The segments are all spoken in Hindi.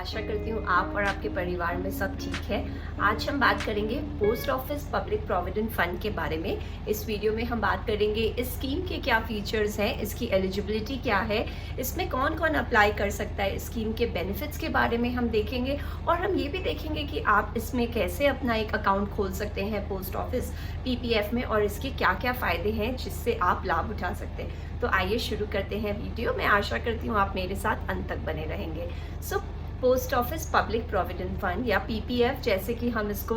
आशा करती हूँ आप और आपके परिवार में सब ठीक है। आज हम बात करेंगे post office public provident fund के बारे में। इस वीडियो में हम बात करेंगे इस स्कीम के क्या फीचर्स हैं, इसकी एलिजिबिलिटी क्या है, इसमें कौन कौन अप्लाई कर सकता है, स्कीम के बेनिफिट्स के बारे में हम देखेंगे और हम ये भी देखेंगे कि आप इसमें कैसे अपना एक अकाउंट खोल सकते हैं पोस्ट ऑफिस पीपीएफ में और इसके क्या क्या फ़ायदे हैं जिससे आप लाभ उठा सकते हैं। तो आइए शुरू करते हैं वीडियो। मैं आशा करती हूँ आप मेरे साथ अंत तक बने रहेंगे। Post office public provident fund या पीपीएफ जैसे कि हम इसको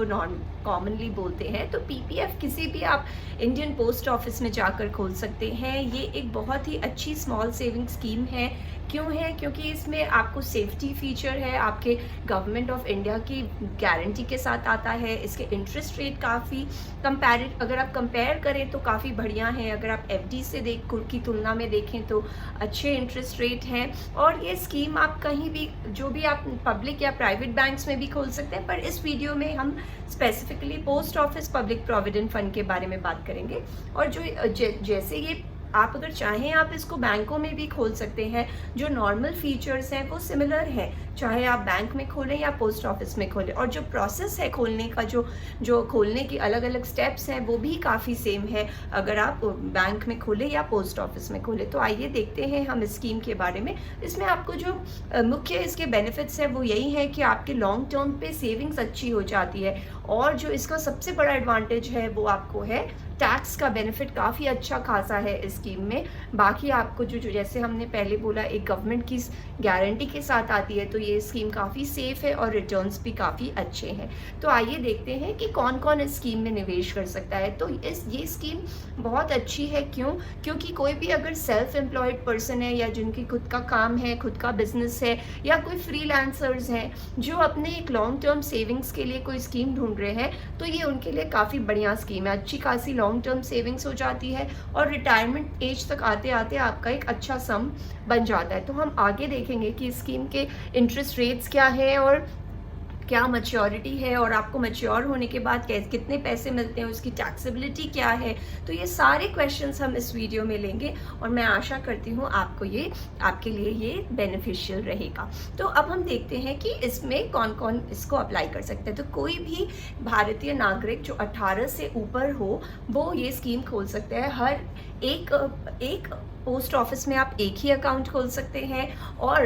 कॉमनली बोलते हैं, तो पीपीएफ किसी भी आप इंडियन पोस्ट ऑफिस में जाकर खोल सकते हैं। ये एक बहुत ही अच्छी स्मॉल सेविंग स्कीम है। क्यों है? क्योंकि इसमें आपको सेफ्टी फीचर है, आपके गवर्नमेंट ऑफ इंडिया की गारंटी के साथ आता है। इसके इंटरेस्ट रेट काफ़ी अगर आप कंपेयर करें तो काफ़ी बढ़िया है। अगर आप एफडी से की तुलना में देखें तो अच्छे इंटरेस्ट रेट हैं। और ये स्कीम आप कहीं भी जो भी आप पब्लिक या प्राइवेट बैंक्स में भी खोल सकते हैं, पर इस वीडियो में हम specifically post office public provident fund के बारे में बात करेंगे। और जो जैसे ये आप अगर चाहें आप इसको बैंकों में भी खोल सकते हैं। जो नॉर्मल फीचर्स हैं वो सिमिलर हैं, चाहे आप बैंक में खोलें या पोस्ट ऑफिस में खोलें। और जो प्रोसेस है खोलने का, जो खोलने की अलग अलग स्टेप्स हैं वो भी काफ़ी सेम है अगर आप बैंक में खोलें या पोस्ट ऑफिस में खोलें। तो आइए देखते हैं हम इस स्कीम के बारे में। इसमें आपको जो मुख्य इसके बेनिफिट्स है वो यही है कि आपके लॉन्ग टर्म पे सेविंग्स अच्छी हो जाती है। और जो इसका सबसे बड़ा एडवांटेज है वो आपको है टैक्स का बेनिफिट काफ़ी अच्छा खासा है इस स्कीम में। बाकी आपको जो जैसे हमने पहले बोला एक गवर्नमेंट की गारंटी के साथ आती है, तो ये स्कीम काफ़ी सेफ है और रिटर्न्स भी काफ़ी अच्छे हैं। तो आइए देखते हैं कि कौन कौन इस स्कीम में निवेश कर सकता है। तो ये स्कीम बहुत अच्छी है। क्योंकि कोई भी अगर सेल्फ एम्प्लॉयड पर्सन है या जिनकी खुद का काम है, खुद का बिजनेस है, या कोई फ्रीलांसर्स हैं जो अपने एक लॉन्ग टर्म सेविंग्स के लिए कोई स्कीम ढूंढ रहे हैं, तो ये उनके लिए काफ़ी बढ़िया स्कीम है। अच्छी खासी लॉन्ग टर्म सेविंग्स हो जाती है और रिटायरमेंट एज तक आते आते आपका एक अच्छा सम बन जाता है। तो हम आगे देखेंगे कि स्कीम के इंटरेस्ट रेट्स क्या है और क्या मैच्योरिटी है, और आपको मैच्योर होने के बाद कितने पैसे मिलते हैं, उसकी टैक्सेबिलिटी क्या है। तो ये सारे क्वेश्चंस हम इस वीडियो में लेंगे और मैं आशा करती हूँ आपके लिए ये बेनिफिशियल रहेगा। तो अब हम देखते हैं कि इसमें कौन कौन इसको अप्लाई कर सकते हैं। तो कोई भी भारतीय नागरिक जो 18 से ऊपर हो वो ये स्कीम खोल सकते हैं। हर एक पोस्ट ऑफिस में आप एक ही अकाउंट खोल सकते हैं। और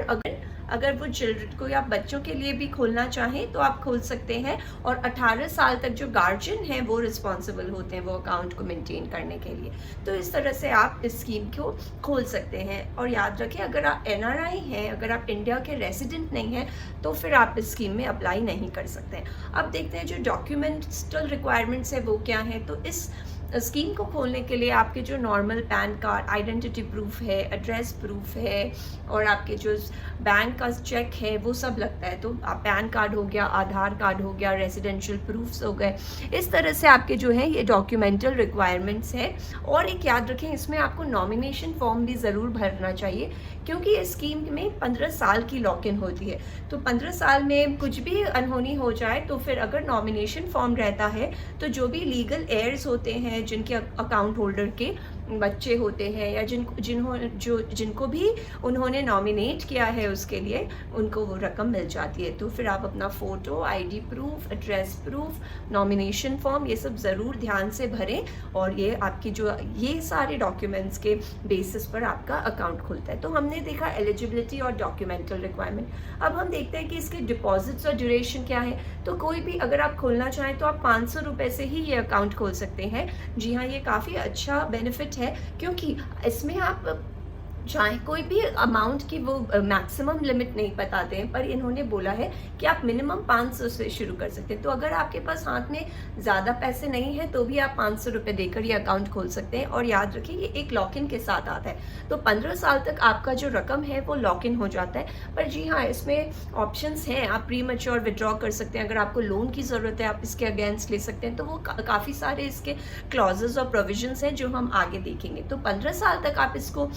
अगर वो चिल्ड्रन को या बच्चों के लिए भी खोलना चाहें तो आप खोल सकते हैं। और 18 साल तक जो गार्जियन हैं वो रिस्पॉन्सिबल होते हैं वो अकाउंट को मेंटेन करने के लिए। तो इस तरह से आप इस स्कीम को खोल सकते हैं। और याद रखें, अगर आप एनआरआई हैं, अगर आप इंडिया के रेसिडेंट नहीं हैं, तो फिर आप इस स्कीम में अप्लाई नहीं कर सकते हैं। अब देखते हैं जो डॉक्यूमेंटल रिक्वायरमेंट्स है वो क्या है। तो इस स्कीम को खोलने के लिए आपके जो normal pan card, identity proof है, एड्रेस प्रूफ है और आपके जो बैंक का चेक है वो सब लगता है। तो आप पैन कार्ड हो गया, आधार कार्ड हो गया, रेजिडेंशियल प्रूफ्स हो गए, इस तरह से आपके जो है ये डॉक्यूमेंटल रिक्वायरमेंट्स है। और एक याद रखें, इसमें आपको नॉमिनेशन फॉर्म भी ज़रूर भरना चाहिए क्योंकि इस स्कीम में 15 साल की लॉक इन होती है। तो 15 साल में कुछ भी अनहोनी हो जाए तो फिर अगर नॉमिनेशन फॉर्म रहता है तो जो भी लीगल एयर्स होते हैं, जिनके अकाउंट होल्डर के बच्चे होते हैं या जिनको भी उन्होंने नॉमिनेट किया है उसके लिए उनको वो रकम मिल जाती है। तो फिर आप अपना photo, ID proof, address proof, nomination form, ये सब ज़रूर ध्यान से भरें। और ये सारे डॉक्यूमेंट्स के बेसिस पर आपका अकाउंट खुलता है। तो हमने देखा एलिजिबिलिटी और डॉक्यूमेंटल रिक्वायरमेंट। अब हम देखते हैं कि इसके डिपॉजिट्स और ड्यूरेशन क्या है। तो कोई भी अगर आप खोलना चाहें तो आप 500 रुपये से ही ये अकाउंट खोल सकते हैं। जी हाँ, ये काफ़ी अच्छा बेनिफिट है क्योंकि इसमें आप चाहे कोई भी अमाउंट की वो मैक्सिमम लिमिट नहीं बताते हैं, पर इन्होंने बोला है कि आप मिनिमम 500 से शुरू कर सकते हैं। तो अगर आपके पास हाथ में ज़्यादा पैसे नहीं हैं तो भी आप 500 रुपये देकर ये अकाउंट खोल सकते हैं। और याद रखिए ये एक लॉक इन के साथ आता है, तो 15 साल तक आपका जो रकम है वो लॉक इन हो जाता है। पर जी हाँ, इसमें ऑप्शंस हैं, आप प्री मैच्योर विड्रॉ कर सकते हैं। अगर आपको लोन की ज़रूरत है आप इसके अगेंस्ट ले सकते हैं। तो वो काफ़ी सारे इसके क्लॉजेज और प्रोविजंस हैं जो हम आगे देखेंगे। तो 15 साल तक आप इसको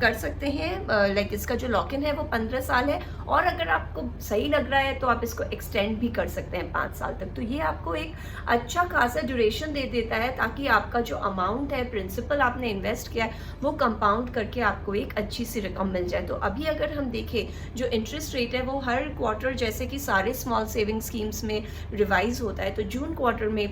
कर सकते हैं। लाइक इसका जो लॉक इन है वो 15 साल है, और अगर आपको सही लग रहा है तो आप इसको एक्सटेंड भी कर सकते हैं 5 साल तक। तो ये आपको एक अच्छा खासा ड्यूरेशन दे देता है, ताकि आपका जो अमाउंट है, प्रिंसिपल आपने इन्वेस्ट किया है, वो कंपाउंड करके आपको एक अच्छी सी रकम मिल जाए। तो अभी अगर हम देखें जो इंटरेस्ट रेट है वो हर क्वार्टर, जैसे कि सारे स्मॉल सेविंग स्कीम्स में रिवाइज होता है, तो जून क्वार्टर में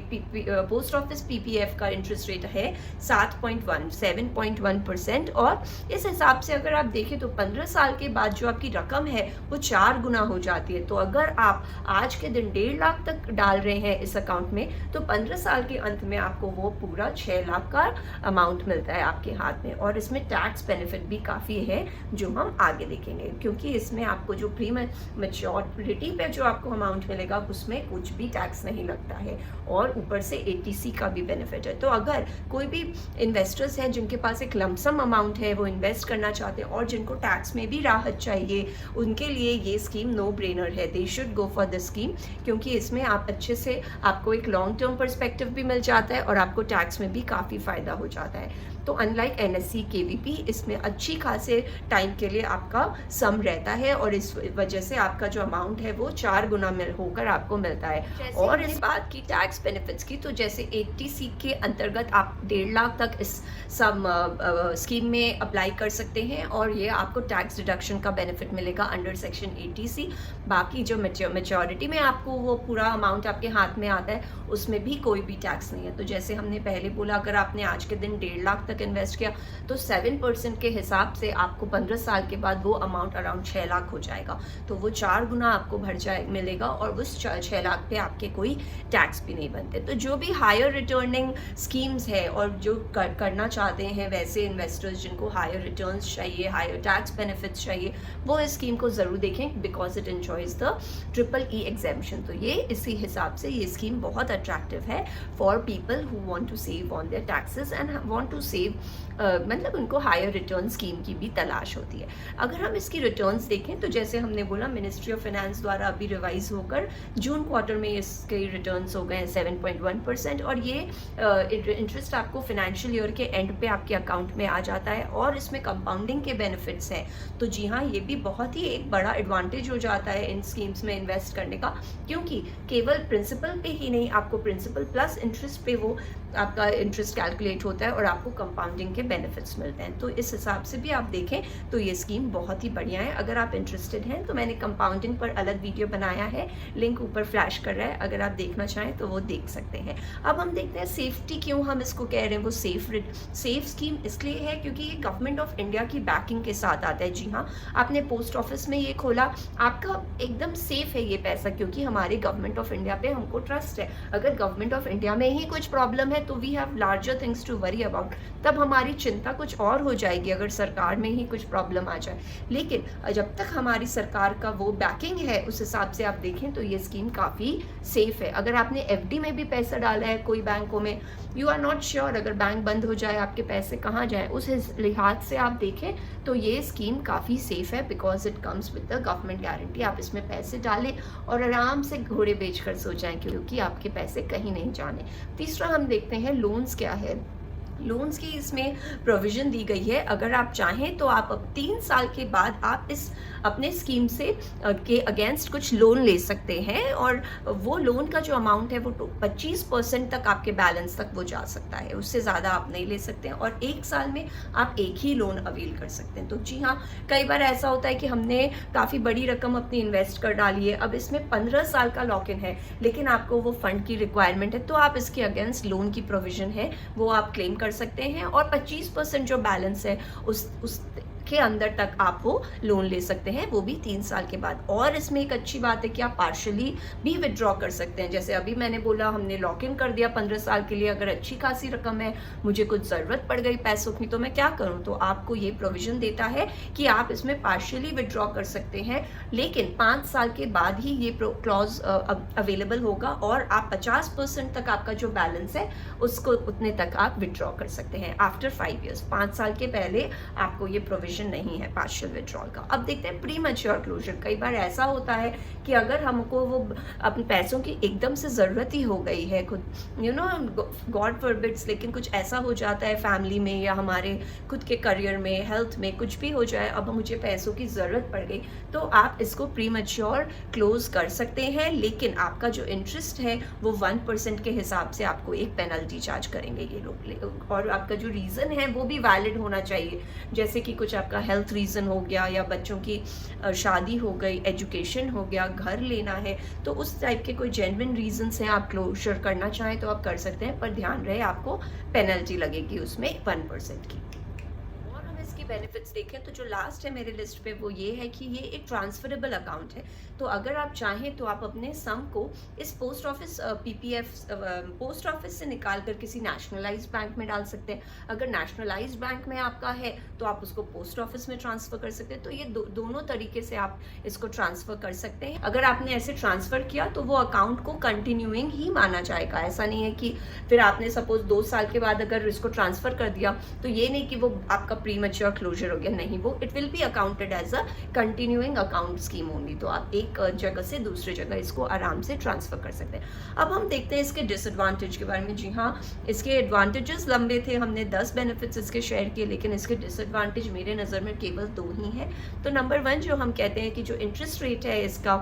पोस्ट ऑफिस पीपीएफ का इंटरेस्ट रेट है 7.1%, और इस हिसाब से अगर आप देखें तो 15 साल के बाद जो आपकी रकम है वो 4 गुना हो जाती है। तो अगर आप आज के दिन 1.5 लाख तक डाल रहे हैं इस अकाउंट में, तो 15 साल के अंत में आपको वो पूरा 6 लाख का अमाउंट मिलता है आपके हाथ में। और इसमें टैक्स बेनिफिट भी काफ़ी है जो हम आगे देखेंगे, क्योंकि इसमें आपको जो प्री मैच्योरिटी पे जो आपको अमाउंट मिलेगा उसमें कुछ भी टैक्स नहीं लगता है, और ऊपर से एटीसी का भी बेनिफिट है। तो अगर कोई भी इन्वेस्टर्स हैं जिनके पास एक लमसम अमाउंट है, वो इन्वेस्ट करना चाहते हैं और जिनको टैक्स में भी राहत चाहिए, उनके लिए ये स्कीम नो ब्रेनर है। They should go for this scheme, क्योंकि इसमें आप अच्छे से, आपको एक लॉन्ग टर्म पर्सपेक्टिव भी मिल जाता है और आपको टैक्स में भी काफ़ी फ़ायदा हो जाता है। तो अनलाइक एनएससी केवीपी, इसमें अच्छी खासे टाइम के लिए आपका सम रहता है, और इस वजह से आपका जो अमाउंट है वो 4 गुना होकर आपको मिलता है। और इस बात की टैक्स बेनिफिट्स की, तो जैसे 80C के अंतर्गत आप 1.5 लाख तक इस सम स्कीम में अप्लाई कर सकते हैं, और ये आपको टैक्स डिडक्शन का बेनिफिट मिलेगा अंडर सेक्शन 80C। बाकी जो मेच्योरिटी में आपको वो पूरा अमाउंट आपके हाथ में आता है, उसमें भी कोई भी टैक्स नहीं है। तो जैसे हमने पहले बोला, अगर आपने आज के दिन 1.5 लाख तक इन्वेस्ट किया तो 7% के हिसाब से आपको 15 साल के बाद वो अमाउंट अराउंड 6 लाख हो जाएगा। तो वो 4 गुना आपको मिलेगा, और उस 6 लाख पे आपके कोई टैक्स भी नहीं बनते। तो जो भी हायर रिटर्निंग स्कीम्स है और जो करना चाहते हैं वैसे इन्वेस्टर्स जिनको हायर रिटर्न्स चाहिए, हायर टैक्स बेनिफिट्स चाहिए, वो इस स्कीम को ज़रूर देखें, because it enjoys the EEE exemption. तो ये इसी हिसाब से ये स्कीम बहुत अट्रैक्टिव है for people who want to save on their taxes and want to save, मतलब उनको हायर रिटर्न स्कीम की भी तलाश होती है। अगर हम इसकी रिटर्न्स देखें तो जैसे हमने बोला, मिनिस्ट्री ऑफ फाइनेंस द्वारा अभी रिवाइज होकर जून क्वार्टर में इसके रिटर्न्स हो गए हैं 7.1%, और ये इंटरेस्ट आपको फाइनेंशियल ईयर के एंड पे आपके अकाउंट में आ जाता है, और इसमें कंपाउंडिंग के बेनिफिट्स हैं। तो जी हाँ, ये भी बहुत ही एक बड़ा एडवांटेज हो जाता है इन स्कीम्स में इन्वेस्ट करने का, क्योंकि केवल प्रिंसिपल पे ही नहीं, आपको प्रिंसिपल प्लस इंटरेस्ट पे वो आपका इंटरेस्ट कैलकुलेट होता है और आपको कंपाउंडिंग के बेनिफिट्स मिलते हैं। तो इस हिसाब से भी आप देखें तो ये स्कीम बहुत ही बढ़िया है। अगर आप इंटरेस्टेड हैं तो मैंने कंपाउंडिंग पर अलग वीडियो बनाया है, लिंक ऊपर फ्लैश कर रहा है, अगर आप देखना चाहें तो वो देख सकते हैं। अब हम देखते हैं सेफ्टी, क्यों हम इसको कह रहे हैं वो सेफ स्कीम इसलिए है क्योंकि ये गवर्नमेंट ऑफ इंडिया की बैकिंग के साथ आता है। जी हाँ, आपने पोस्ट ऑफिस में ये खोला, आपका एकदम सेफ है ये पैसा, क्योंकि हमारे गवर्नमेंट ऑफ इंडिया पे हमको ट्रस्ट है। अगर गवर्नमेंट ऑफ इंडिया में ही कुछ प्रॉब्लम है तो we have larger things to worry about, तब हमारी चिंता कुछ और हो जाएगी अगर सरकार में ही कुछ प्रॉब्लम आ जाए। लेकिन जब तक हमारी सरकार का वो बैकिंग है, उस हिसाब से आप देखें तो ये स्कीम काफ़ी सेफ है। अगर आपने एफडी में भी पैसा डाला है कोई बैंकों में, यू आर नॉट श्योर अगर बैंक बंद हो जाए आपके पैसे कहाँ जाए, उस लिहाज से आप देखें तो ये स्कीम काफ़ी सेफ है, because it comes with the government guarantee. आप इसमें पैसे डालें और आराम से घोड़े बेचकर सो जाएं, क्योंकि आपके पैसे कहीं नहीं जाने। तीसरा हम देखते हैं लोन्स क्या है। लोन्स की इसमें प्रोविजन दी गई है, अगर आप चाहें तो आप अब 3 साल के बाद आप इस अपने स्कीम से के अगेंस्ट कुछ लोन ले सकते हैं, और वो लोन का जो अमाउंट है वो 25% तक आपके बैलेंस तक वो जा सकता है, उससे ज़्यादा आप नहीं ले सकते हैं, और 1 साल में आप एक ही लोन अवेल कर सकते हैं। तो जी हाँ, कई बार ऐसा होता है कि हमने काफ़ी बड़ी रकम अपनी इन्वेस्ट कर डाली है, अब इसमें 15 साल का लॉक इन है, लेकिन आपको वो फंड की रिक्वायरमेंट है, तो आप इसके अगेंस्ट लोन की प्रोविजन है वो आप क्लेम कर सकते हैं, और 25% जो बैलेंस है उस के अंदर तक आप वो लोन ले सकते हैं, वो भी 3 साल के बाद। और इसमें एक अच्छी बात है कि आप पार्शली भी विड्रॉ कर सकते हैं। जैसे अभी मैंने बोला, हमने लॉक इन कर दिया 15 साल के लिए, अगर अच्छी खासी रकम है, मुझे कुछ ज़रूरत पड़ गई पैसों की, तो मैं क्या करूं, तो आपको ये प्रोविजन देता है कि आप इसमें पार्शली विड्रॉ कर सकते हैं, लेकिन 5 साल के बाद ही ये क्लॉज अवेलेबल होगा, और आप 50% तक आपका जो बैलेंस है उसको उतने तक आप विड्रॉ कर सकते हैं आफ्टर 5 ईयर्स। 5 साल के पहले आपको ये प्रोविजन ऑप्शन नहीं है पार्शियल विड्रॉल का। अब देखते हैं प्री मैच्योर क्लोजर। कई बार ऐसा होता है कि अगर हमको वो अपने पैसों की एकदम से ज़रूरत ही हो गई है, खुद गॉड फॉरबिड्स, लेकिन कुछ ऐसा हो जाता है फैमिली में या हमारे खुद के करियर में, हेल्थ में, कुछ भी हो जाए, अब मुझे पैसों की ज़रूरत पड़ गई, तो आप इसको प्री मैच्योर क्लोज कर सकते हैं। लेकिन आपका जो इंटरेस्ट है वो 1% के हिसाब से आपको एक पेनल्टी चार्ज करेंगे ये लोग। और आपका जो रीज़न है वो भी वैलिड होना चाहिए, जैसे कि कुछ आपका हेल्थ रीज़न हो गया या बच्चों की शादी हो गई, एजुकेशन हो गया, घर लेना है, तो उस टाइप के कोई जेन्युइन रीजंस हैं, आप क्लोजर करना चाहें तो आप कर सकते हैं, पर ध्यान रहे आपको पेनल्टी लगेगी उसमें 1% की। और हम इसकी बेनिफिट्स देखें तो जो लास्ट है मेरे लिस्ट पे वो ये है कि ये एक ट्रांसफरेबल अकाउंट है। तो अगर आप चाहें तो आप अपने सम को इस post office PPF post office से निकाल कर किसी नेशनलाइज्ड बैंक में डाल सकते हैं। अगर नेशनलाइज्ड बैंक में आपका है तो आप उसको पोस्ट ऑफिस में ट्रांसफर कर सकते हैं। तो ये दोनों तरीके से आप इसको ट्रांसफर कर सकते हैं। अगर आपने ऐसे ट्रांसफर किया तो वो अकाउंट को कंटिन्यूइंग ही माना जाएगा। ऐसा नहीं है कि फिर आपने सपोज 2 साल के बाद अगर इसको ट्रांसफर कर दिया तो ये नहीं कि वो आपका प्री मैच्योर क्लोजर हो गया, नहीं, वो it will be accounted as a continuing account scheme only. तो आप एक जगह से दूसरी जगह इसको आराम से ट्रांसफर कर सकते हैं। अब हम देखते हैं इसके डिसएडवांटेज के बारे में। जी हाँ, इसके एडवांटेजेस लंबे थे, हमने 10 बेनिफिट्स इसके शेयर किए, लेकिन इसके डिसएडवांटेज मेरे नज़र में केवल 2 ही हैं। तो नंबर 1 जो हम कहते हैं कि जो इंटरेस्ट रेट है इसका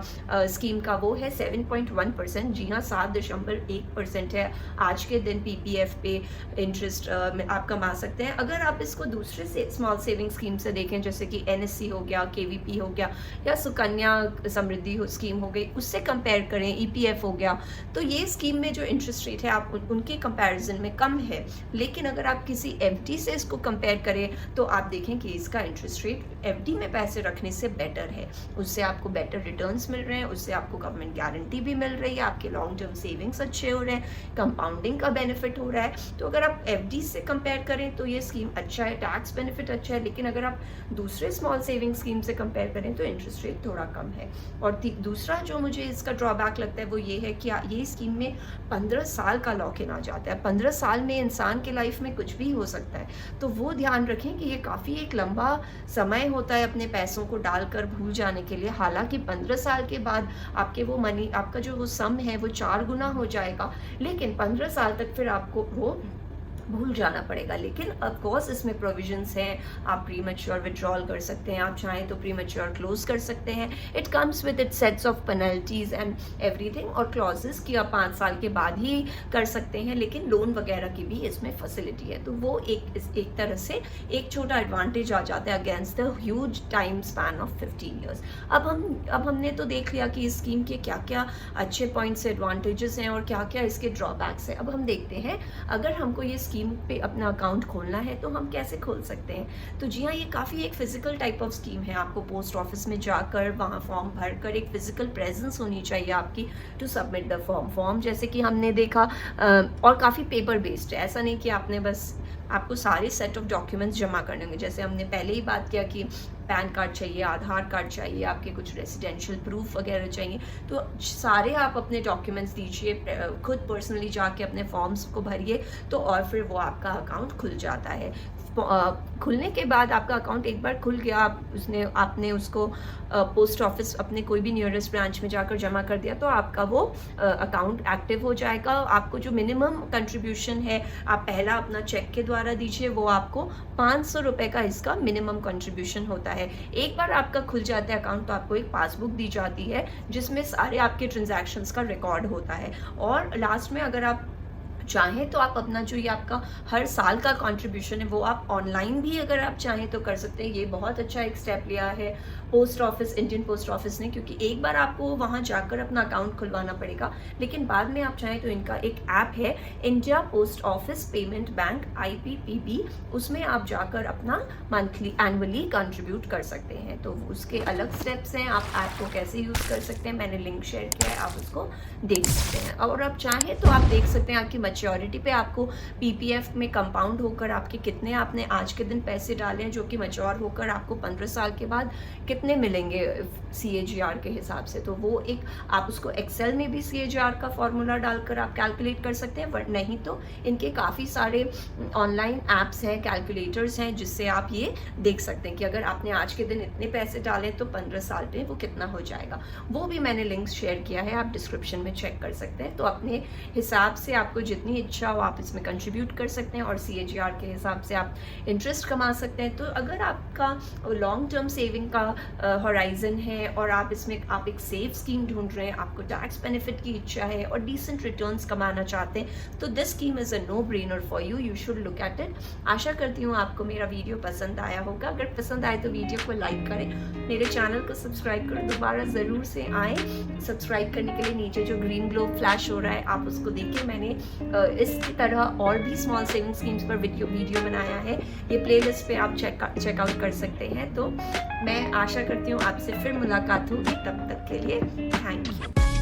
स्कीम का वो है 7.1%। जी हाँ, 7.1% है आज के दिन पीपीएफ पे इंटरेस्ट आप कमा सकते हैं। अगर आप इसको दूसरे से स्मॉल सेविंग स्कीम से देखें, जैसे कि एनएससी हो गया, केवीपी हो गया या सुकन्या समृद्धि स्कीम हो गई, उससे कंपेयर करें, ईपीएफ हो गया, तो ये स्कीम में जो इंटरेस्ट रेट है आप उनके कंपैरिजन में कम है। लेकिन अगर आप किसी एफडी से इसको कंपेयर करें तो आप देखें कि इसका इंटरेस्ट रेट एफडी में पैसे रखने से बेटर है। उससे आपको बेटर रिटर्न्स मिल रहे हैं, उससे आपको गवर्नमेंट गारंटी भी मिल रही है, आपके लॉन्ग टर्म सेविंग्स अच्छे हो रहे हैं, कंपाउंडिंग का बेनिफिट हो रहा है। तो अगर आप एफडी से कंपेयर करें तो ये स्कीम अच्छा है, टैक्स बेनिफिट अच्छा है। लेकिन अगर आप दूसरे स्मॉल सेविंग स्कीम से कंपेयर करें तो इंटरेस्ट रेट थोड़ा कम है। और दूसरा जो मुझे इसका ड्रॉबैक लगता है वो ये है कि ये स्कीम में 15 साल का लॉक इन आ जाता है। 15 साल में इंसान के लाइफ में कुछ भी हो सकता है, तो वो ध्यान रखें कि ये काफ़ी एक लंबा समय होता है अपने पैसों को डालकर भूल जाने के लिए। हालांकि 15 साल के बाद आपके वो मनी, आपका जो वो सम है वो 4 गुना हो जाएगा, लेकिन 15 साल तक फिर आपको वो भूल जाना पड़ेगा। लेकिन ऑफ कोर्स इसमें प्रोविजंस हैं, आप प्री मैच्योर विड्रॉल कर सकते हैं, आप चाहें तो प्री मैच्योर क्लोज कर सकते हैं। It comes with it sets of penalties and everything, और क्लॉजेस की आप 5 साल के बाद ही कर सकते हैं। लेकिन लोन वगैरह की भी इसमें फैसिलिटी है, तो वो एक तरह से एक छोटा एडवांटेज आ जाता है against the huge time span of 15 years. अब हमने तो देख लिया कि इस स्कीम के क्या क्या अच्छे पॉइंट्स, एडवांटेजेस हैं और क्या क्या इसके ड्रॉबैक्स हैं। अब हम देखते हैं अगर हमको ये स्कीम पे अपना अकाउंट खोलना है तो हम कैसे खोल सकते हैं। तो जी हाँ, ये काफ़ी एक फिजिकल टाइप ऑफ स्कीम है। आपको पोस्ट ऑफिस में जाकर वहाँ फॉर्म भरकर एक फिजिकल प्रेजेंस होनी चाहिए आपकी टू सबमिट द फॉर्म जैसे कि हमने देखा, और काफ़ी पेपर बेस्ड है। ऐसा नहीं कि आपने बस, आपको सारे सेट ऑफ डॉक्यूमेंट्स जमा करने होंगे। जैसे हमने पहले ही बात किया कि पैन कार्ड चाहिए, आधार कार्ड चाहिए, आपके कुछ रेजिडेंशियल प्रूफ वगैरह चाहिए, तो सारे आप अपने डॉक्यूमेंट्स दीजिए, खुद पर्सनली जाके अपने फॉर्म्स को भरिए, तो और फिर वो आपका अकाउंट खुल जाता है। खुलने के बाद आपका अकाउंट एक बार खुल गया, आपने उसको पोस्ट ऑफिस अपने कोई भी नियरेस्ट ब्रांच में जाकर जमा कर दिया, तो आपका वो अकाउंट एक्टिव हो जाएगा। आपको जो मिनिमम कंट्रीब्यूशन है आप पहला अपना चेक के द्वारा दीजिए, वो आपको 500 रुपये का इसका मिनिमम कंट्रीब्यूशन होता है। एक बार आपका खुल जाता है अकाउंट तो आपको एक पासबुक दी जाती है जिसमें सारे आपके ट्रांजैक्शंस का रिकॉर्ड होता है। और लास्ट में अगर आप चाहें तो आप अपना जो ये आपका हर साल का कंट्रीब्यूशन है वो आप ऑनलाइन भी अगर आप चाहें तो कर सकते हैं। ये बहुत अच्छा एक स्टेप लिया है post office, Indian post office ने, क्योंकि एक बार आपको वहाँ जाकर अपना अकाउंट खुलवाना पड़ेगा, लेकिन बाद में आप चाहें तो इनका एक ऐप है India post office payment bank IPPB, उसमें आप जाकर अपना मंथली एनुअली कंट्रीब्यूट कर सकते हैं। तो उसके अलग स्टेप्स हैं, आप ऐप को कैसे यूज़ कर सकते हैं मैंने लिंक शेयर किया है, आप उसको देख सकते हैं। और आप चाहें तो आप देख सकते हैं आपकी मैच्योरिटी पे आपको पीपीएफ में कंपाउंड होकर आपके कितने आपने आज के दिन पैसे डाले हैं, जो कि मैच्योर होकर आपको 15 साल के बाद कितने मिलेंगे CAGR के हिसाब से। तो वो एक आप उसको एक्सेल में भी CAGR का फॉर्मूला डालकर आप कैलकुलेट कर सकते हैं, बट नहीं तो इनके काफ़ी सारे ऑनलाइन ऐप्स हैं, कैलकुलेटर्स हैं, जिससे आप ये देख सकते हैं कि अगर आपने आज के दिन इतने पैसे डाले तो 15 साल पे वो कितना हो जाएगा। वो भी मैंने लिंक्स शेयर किया है, आप डिस्क्रिप्शन में चेक कर सकते हैं। तो अपने हिसाब से आपको जितनी इच्छा हो आप इसमें कंट्रीब्यूट कर सकते हैं और CAGR के हिसाब से आप इंटरेस्ट कमा सकते हैं। तो अगर आपका लॉन्ग टर्म सेविंग का हॉराइजन है और आप इसमें आप एक सेफ स्कीम ढूंढ रहे हैं, आपको टैक्स बेनिफिट की इच्छा है और डिसेंट रिटर्न्स कमाना चाहते हैं, तो this scheme is a no brainer for you, you should look at it. आशा करती हूँ आपको मेरा वीडियो पसंद आया होगा। अगर पसंद आए तो वीडियो को लाइक करें, मेरे चैनल को सब्सक्राइब करें, दोबारा ज़रूर से आएँ। सब्सक्राइब करने के लिए नीचे जो ग्रीन ग्लो फ्लैश हो रहा है आप उसको देखिए। मैंने इस तरह और भी स्मॉल सेविंग स्कीम्स पर वीडियो बनाया है, ये प्लेलिस्ट पे आप चेकआउट कर सकते हैं। तो मैं आशा करती हूँ आपसे फिर मुलाकात होगी, तब तक के लिए थैंक यू।